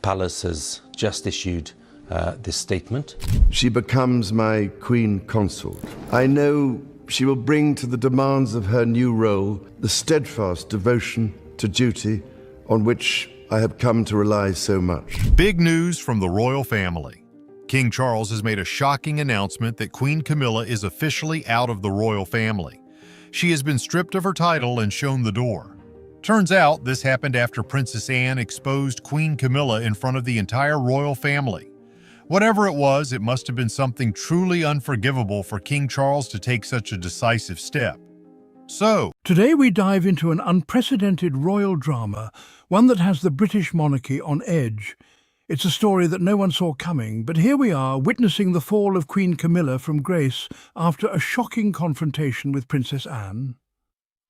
palace has just issued this statement. She becomes my queen consort. I know she will bring to the demands of her new role the steadfast devotion to duty on which I have come to rely so much. Big news from the royal family. King Charles has made a shocking announcement that Queen Camilla is officially out of the royal family. She has been stripped of her title and shown the door. Turns out this happened after Princess Anne exposed Queen Camilla in front of the entire royal family. Whatever it was, it must have been something truly unforgivable for King Charles to take such a decisive step. So, today we dive into an unprecedented royal drama, one that has the British monarchy on edge. It's a story that no one saw coming, but here we are, witnessing the fall of Queen Camilla from grace after a shocking confrontation with Princess Anne.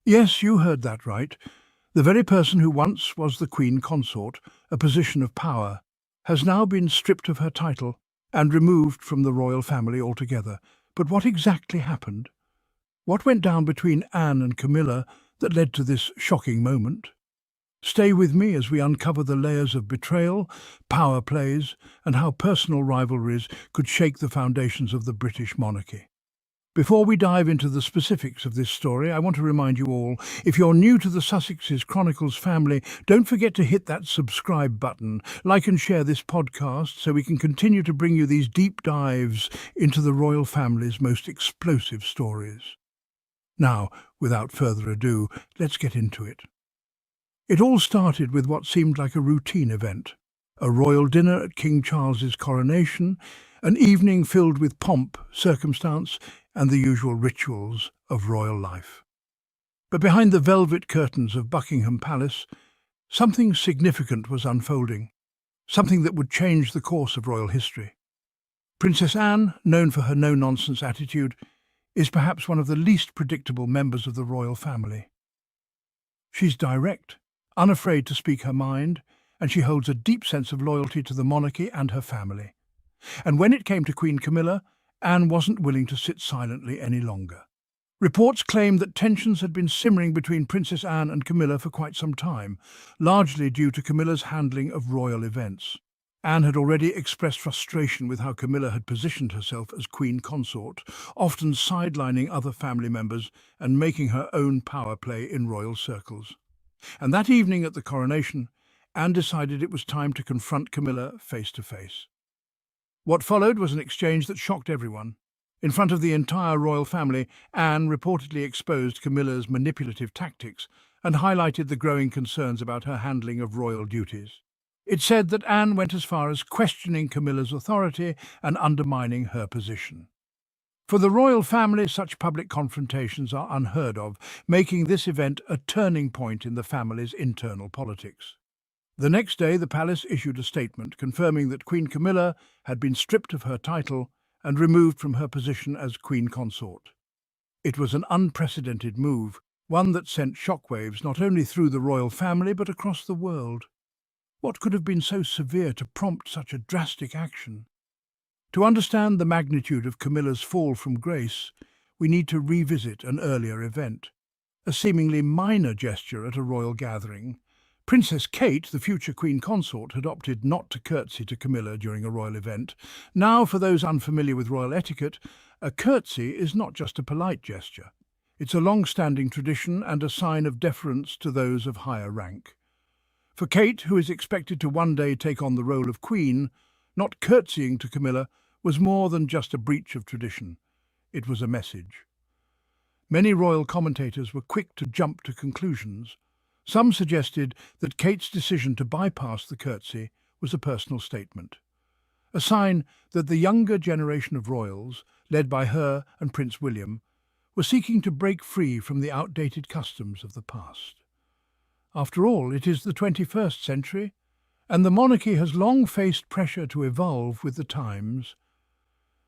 Yes, you heard that right. The very person who once was the Queen Consort, a position of power, has now been stripped of her title and removed from the royal family altogether. But what exactly happened? What went down between Anne and Camilla that led to this shocking moment? Stay with me as we uncover the layers of betrayal, power plays, and how personal rivalries could shake the foundations of the British monarchy. Before we dive into the specifics of this story, I want to remind you all, if you're new to the Sussex's Chronicles family, don't forget to hit that subscribe button, like and share this podcast so we can continue to bring you these deep dives into the royal family's most explosive stories. Now, without further ado, let's get into it. It all started with what seemed like a routine event, a royal dinner at King Charles's coronation, an evening filled with pomp, circumstance, and the usual rituals of royal life. But behind the velvet curtains of Buckingham Palace, something significant was unfolding, something that would change the course of royal history. Princess Anne, known for her no-nonsense attitude, is perhaps one of the least predictable members of the royal family. She's direct, unafraid to speak her mind, and she holds a deep sense of loyalty to the monarchy and her family. And when it came to Queen Camilla, Anne wasn't willing to sit silently any longer. Reports claimed that tensions had been simmering between Princess Anne and Camilla for quite some time, largely due to Camilla's handling of royal events. Anne had already expressed frustration with how Camilla had positioned herself as Queen Consort, often sidelining other family members and making her own power play in royal circles. And that evening at the coronation, Anne decided it was time to confront Camilla face to face. What followed was an exchange that shocked everyone. In front of the entire royal family, Anne reportedly exposed Camilla's manipulative tactics and highlighted the growing concerns about her handling of royal duties. It said that Anne went as far as questioning Camilla's authority and undermining her position. For the royal family, such public confrontations are unheard of, making this event a turning point in the family's internal politics. The next day, the palace issued a statement confirming that Queen Camilla had been stripped of her title and removed from her position as Queen Consort. It was an unprecedented move, one that sent shockwaves not only through the royal family but across the world. What could have been so severe to prompt such a drastic action? To understand the magnitude of Camilla's fall from grace, we need to revisit an earlier event, a seemingly minor gesture at a royal gathering. Princess Kate, the future Queen Consort, had opted not to curtsy to Camilla during a royal event. Now, for those unfamiliar with royal etiquette, a curtsy is not just a polite gesture. It's a long-standing tradition and a sign of deference to those of higher rank. For Kate, who is expected to one day take on the role of Queen, not curtsying to Camilla was more than just a breach of tradition. It was a message. Many royal commentators were quick to jump to conclusions. Some suggested that Kate's decision to bypass the curtsy was a personal statement, a sign that the younger generation of royals, led by her and Prince William, were seeking to break free from the outdated customs of the past. After all, it is the 21st century, and the monarchy has long faced pressure to evolve with the times.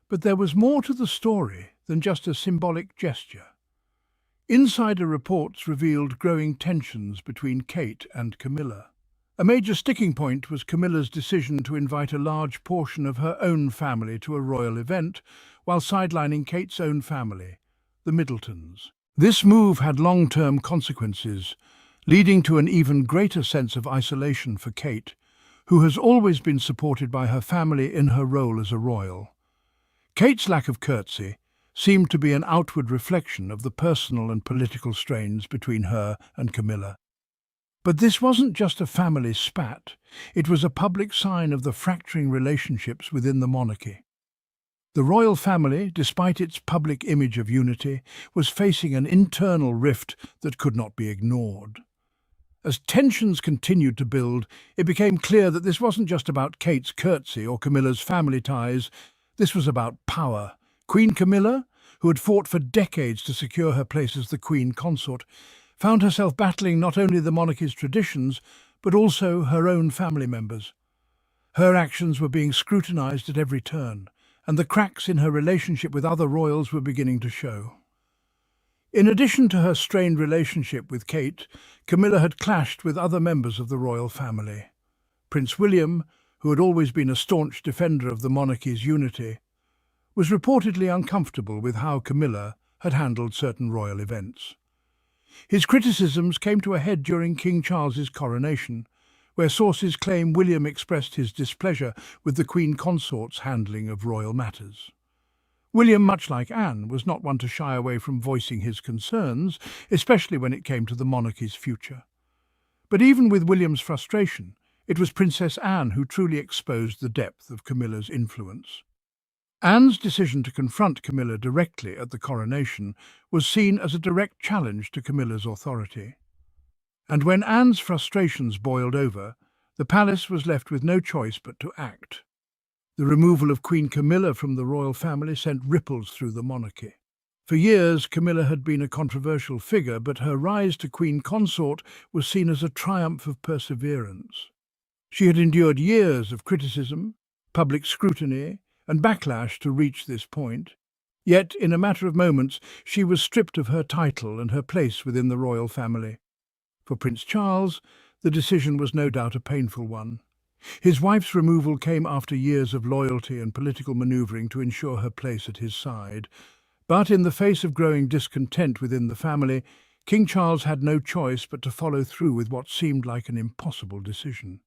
But there was more to the story than just a symbolic gesture. Insider reports revealed growing tensions between Kate and Camilla. A major sticking point was Camilla's decision to invite a large portion of her own family to a royal event, while sidelining Kate's own family, the Middletons. This move had long-term consequences, leading to an even greater sense of isolation for Kate, who has always been supported by her family in her role as a royal. Kate's lack of curtsy seemed to be an outward reflection of the personal and political strains between her and Camilla. But this wasn't just a family spat, it was a public sign of the fracturing relationships within the monarchy. The royal family, despite its public image of unity, was facing an internal rift that could not be ignored. As tensions continued to build, it became clear that this wasn't just about Kate's curtsy or Camilla's family ties. This was about power. Queen Camilla, who had fought for decades to secure her place as the Queen Consort, found herself battling not only the monarchy's traditions, but also her own family members. Her actions were being scrutinized at every turn, and the cracks in her relationship with other royals were beginning to show. In addition to her strained relationship with Kate, Camilla had clashed with other members of the royal family. Prince William, who had always been a staunch defender of the monarchy's unity, was reportedly uncomfortable with how Camilla had handled certain royal events. His criticisms came to a head during King Charles's coronation, where sources claim William expressed his displeasure with the Queen Consort's handling of royal matters. William, much like Anne, was not one to shy away from voicing his concerns, especially when it came to the monarchy's future. But even with William's frustration, it was Princess Anne who truly exposed the depth of Camilla's influence. Anne's decision to confront Camilla directly at the coronation was seen as a direct challenge to Camilla's authority. And when Anne's frustrations boiled over, the palace was left with no choice but to act. The removal of Queen Camilla from the royal family sent ripples through the monarchy. For years, Camilla had been a controversial figure, but her rise to Queen Consort was seen as a triumph of perseverance. She had endured years of criticism, public scrutiny, and backlash to reach this point. Yet, in a matter of moments, she was stripped of her title and her place within the royal family. For Prince Charles, the decision was no doubt a painful one. His wife's removal came after years of loyalty and political manoeuvring to ensure her place at his side. But in the face of growing discontent within the family, King Charles had no choice but to follow through with what seemed like an impossible decision.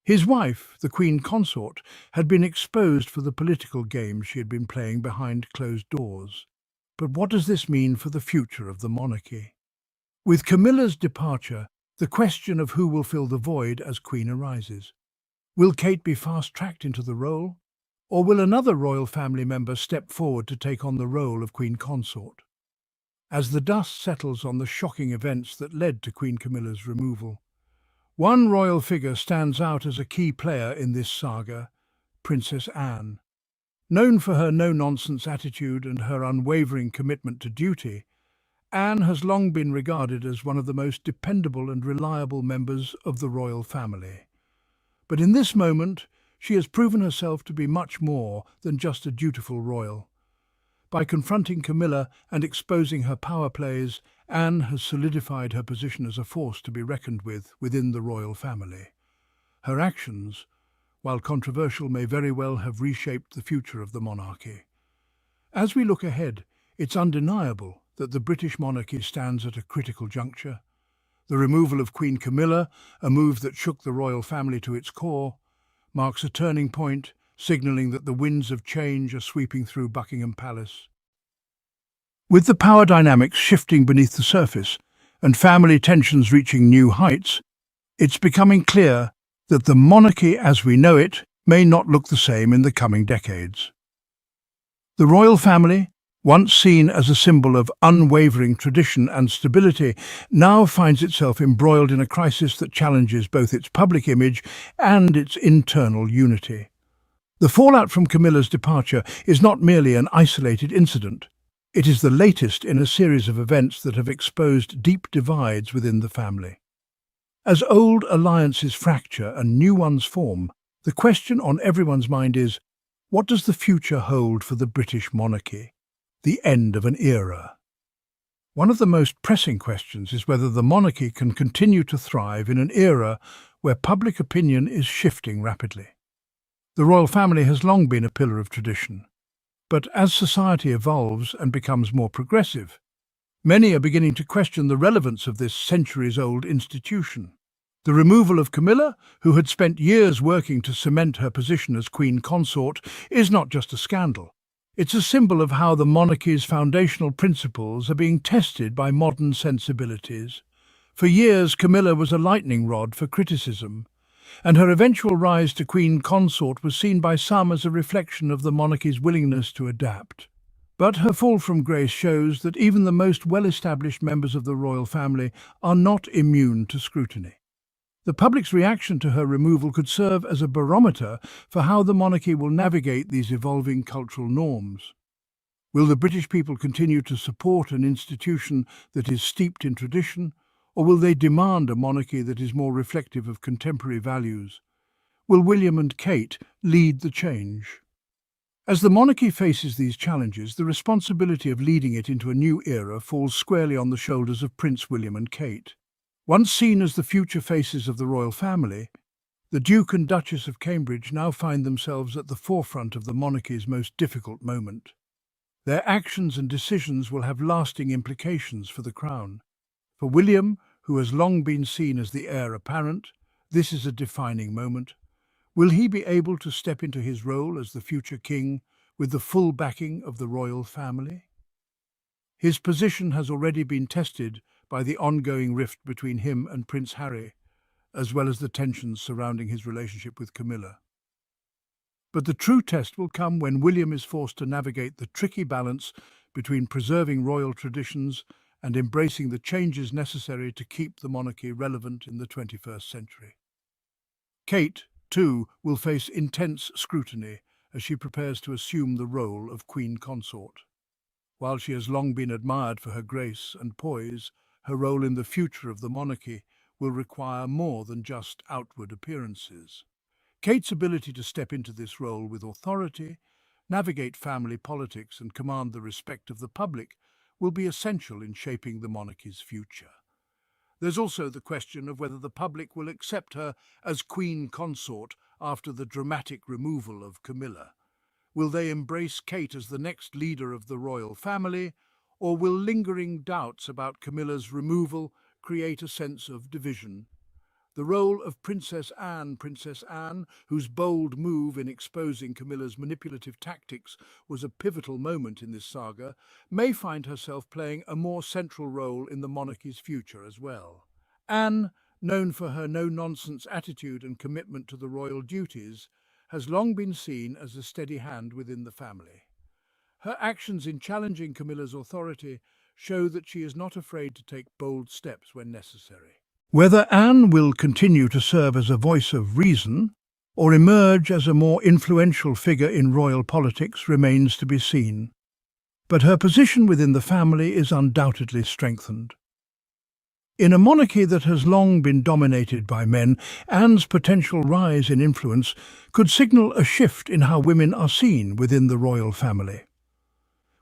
His wife, the Queen Consort, had been exposed for the political games she had been playing behind closed doors. But what does this mean for the future of the monarchy? With Camilla's departure, the question of who will fill the void as Queen arises. Will Kate be fast-tracked into the role? Or will another royal family member step forward to take on the role of Queen Consort? As the dust settles on the shocking events that led to Queen Camilla's removal, one royal figure stands out as a key player in this saga, Princess Anne. Known for her no-nonsense attitude and her unwavering commitment to duty, Anne has long been regarded as one of the most dependable and reliable members of the royal family. But in this moment, she has proven herself to be much more than just a dutiful royal. By confronting Camilla and exposing her power plays, Anne has solidified her position as a force to be reckoned with within the royal family. Her actions, while controversial, may very well have reshaped the future of the monarchy. As we look ahead, it's undeniable that the British monarchy stands at a critical juncture. The removal of Queen Camilla, a move that shook the royal family to its core, marks a turning point, signalling that the winds of change are sweeping through Buckingham Palace. With the power dynamics shifting beneath the surface and family tensions reaching new heights, it's becoming clear that the monarchy as we know it may not look the same in the coming decades. The royal family, once seen as a symbol of unwavering tradition and stability, now finds itself embroiled in a crisis that challenges both its public image and its internal unity. The fallout from Camilla's departure is not merely an isolated incident. It is the latest in a series of events that have exposed deep divides within the family. As old alliances fracture and new ones form, the question on everyone's mind is, what does the future hold for the British monarchy? The end of an era. One of the most pressing questions is whether the monarchy can continue to thrive in an era where public opinion is shifting rapidly. The royal family has long been a pillar of tradition, but as society evolves and becomes more progressive, many are beginning to question the relevance of this centuries-old institution. The removal of Camilla, who had spent years working to cement her position as Queen Consort, is not just a scandal. It's a symbol of how the monarchy's foundational principles are being tested by modern sensibilities. For years, Camilla was a lightning rod for criticism, and her eventual rise to Queen Consort was seen by some as a reflection of the monarchy's willingness to adapt. But her fall from grace shows that even the most well-established members of the royal family are not immune to scrutiny. The public's reaction to her removal could serve as a barometer for how the monarchy will navigate these evolving cultural norms. Will the British people continue to support an institution that is steeped in tradition, or will they demand a monarchy that is more reflective of contemporary values? Will William and Kate lead the change? As the monarchy faces these challenges, the responsibility of leading it into a new era falls squarely on the shoulders of Prince William and Kate. Once seen as the future faces of the royal family, the Duke and Duchess of Cambridge now find themselves at the forefront of the monarchy's most difficult moment. Their actions and decisions will have lasting implications for the crown. For William, who has long been seen as the heir apparent, this is a defining moment. Will he be able to step into his role as the future king with the full backing of the royal family? His position has already been tested by the ongoing rift between him and Prince Harry, as well as the tensions surrounding his relationship with Camilla. But the true test will come when William is forced to navigate the tricky balance between preserving royal traditions and embracing the changes necessary to keep the monarchy relevant in the 21st century. Kate, too, will face intense scrutiny as she prepares to assume the role of Queen Consort. While she has long been admired for her grace and poise, her role in the future of the monarchy will require more than just outward appearances. Kate's ability to step into this role with authority, navigate family politics and command the respect of the public will be essential in shaping the monarchy's future. There's also the question of whether the public will accept her as Queen Consort after the dramatic removal of Camilla. Will they embrace Kate as the next leader of the royal family, or will lingering doubts about Camilla's removal create a sense of division? The role of Princess Anne, whose bold move in exposing Camilla's manipulative tactics was a pivotal moment in this saga, may find herself playing a more central role in the monarchy's future as well. Anne, known for her no-nonsense attitude and commitment to the royal duties, has long been seen as a steady hand within the family. Her actions in challenging Camilla's authority show that she is not afraid to take bold steps when necessary. Whether Anne will continue to serve as a voice of reason or emerge as a more influential figure in royal politics remains to be seen. But her position within the family is undoubtedly strengthened. In a monarchy that has long been dominated by men, Anne's potential rise in influence could signal a shift in how women are seen within the royal family.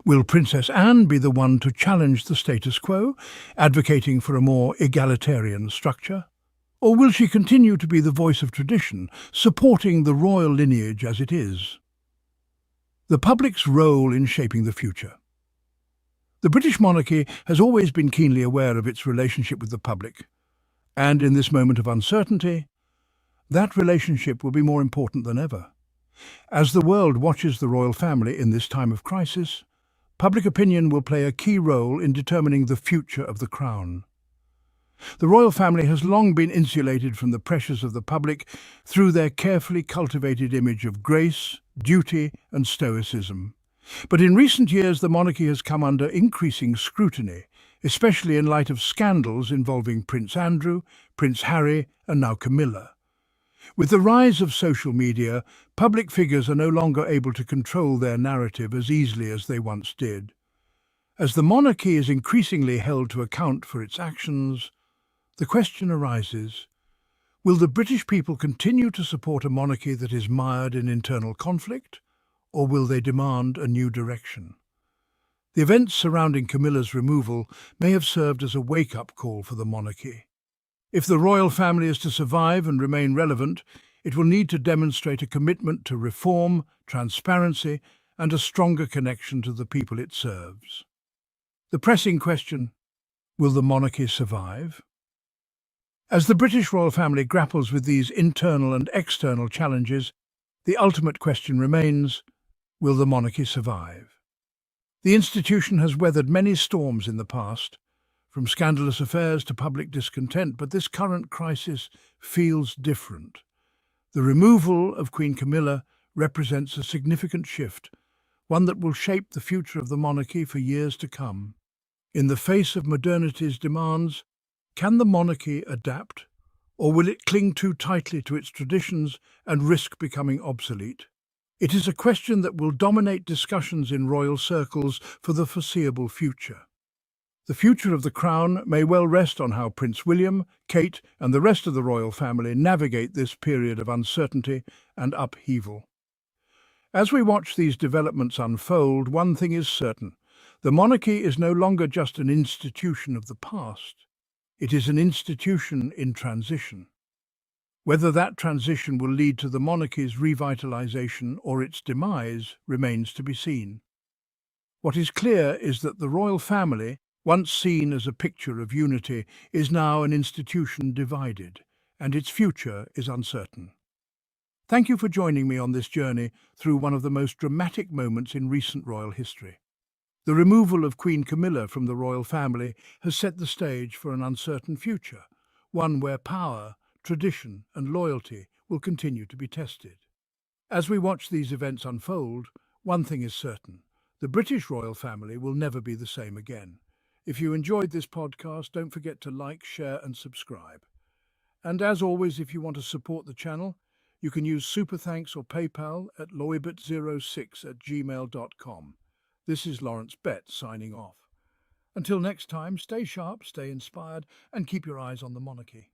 Will Princess Anne be the one to challenge the status quo, advocating for a more egalitarian structure? Or will she continue to be the voice of tradition, supporting the royal lineage as it is? The public's role in shaping the future. The British monarchy has always been keenly aware of its relationship with the public, and in this moment of uncertainty, that relationship will be more important than ever. As the world watches the royal family in this time of crisis, public opinion will play a key role in determining the future of the crown. The royal family has long been insulated from the pressures of the public through their carefully cultivated image of grace, duty, and stoicism. But in recent years, the monarchy has come under increasing scrutiny, especially in light of scandals involving Prince Andrew, Prince Harry, and now Camilla. With the rise of social media, public figures are no longer able to control their narrative as easily as they once did. As the monarchy is increasingly held to account for its actions, the question arises, will the British people continue to support a monarchy that is mired in internal conflict, or will they demand a new direction? The events surrounding Camilla's removal may have served as a wake-up call for the monarchy. If the royal family is to survive and remain relevant, it will need to demonstrate a commitment to reform, transparency, and a stronger connection to the people it serves. The pressing question, will the monarchy survive? As the British royal family grapples with these internal and external challenges, the ultimate question remains, will the monarchy survive? The institution has weathered many storms in the past, from scandalous affairs to public discontent, but this current crisis feels different. The removal of Queen Camilla represents a significant shift, one that will shape the future of the monarchy for years to come. In the face of modernity's demands, can the monarchy adapt, or will it cling too tightly to its traditions and risk becoming obsolete? It is a question that will dominate discussions in royal circles for the foreseeable future. The future of the crown may well rest on how Prince William, Kate, and the rest of the royal family navigate this period of uncertainty and upheaval. As we watch these developments unfold, one thing is certain: the monarchy is no longer just an institution of the past. It is an institution in transition. Whether that transition will lead to the monarchy's revitalization or its demise remains to be seen. What is clear is that the royal family, once seen as a picture of unity, is now an institution divided, and its future is uncertain. Thank you for joining me on this journey through one of the most dramatic moments in recent royal history. The removal of Queen Camilla from the royal family has set the stage for an uncertain future, one where power, tradition, and loyalty will continue to be tested. As we watch these events unfold, one thing is certain: the British royal family will never be the same again. If you enjoyed this podcast, don't forget to like, share, and subscribe. And as always, if you want to support the channel, you can use Super Thanks or PayPal at loybit06@gmail.com. This is Lawrence Bett signing off. Until next time, stay sharp, stay inspired, and keep your eyes on the monarchy.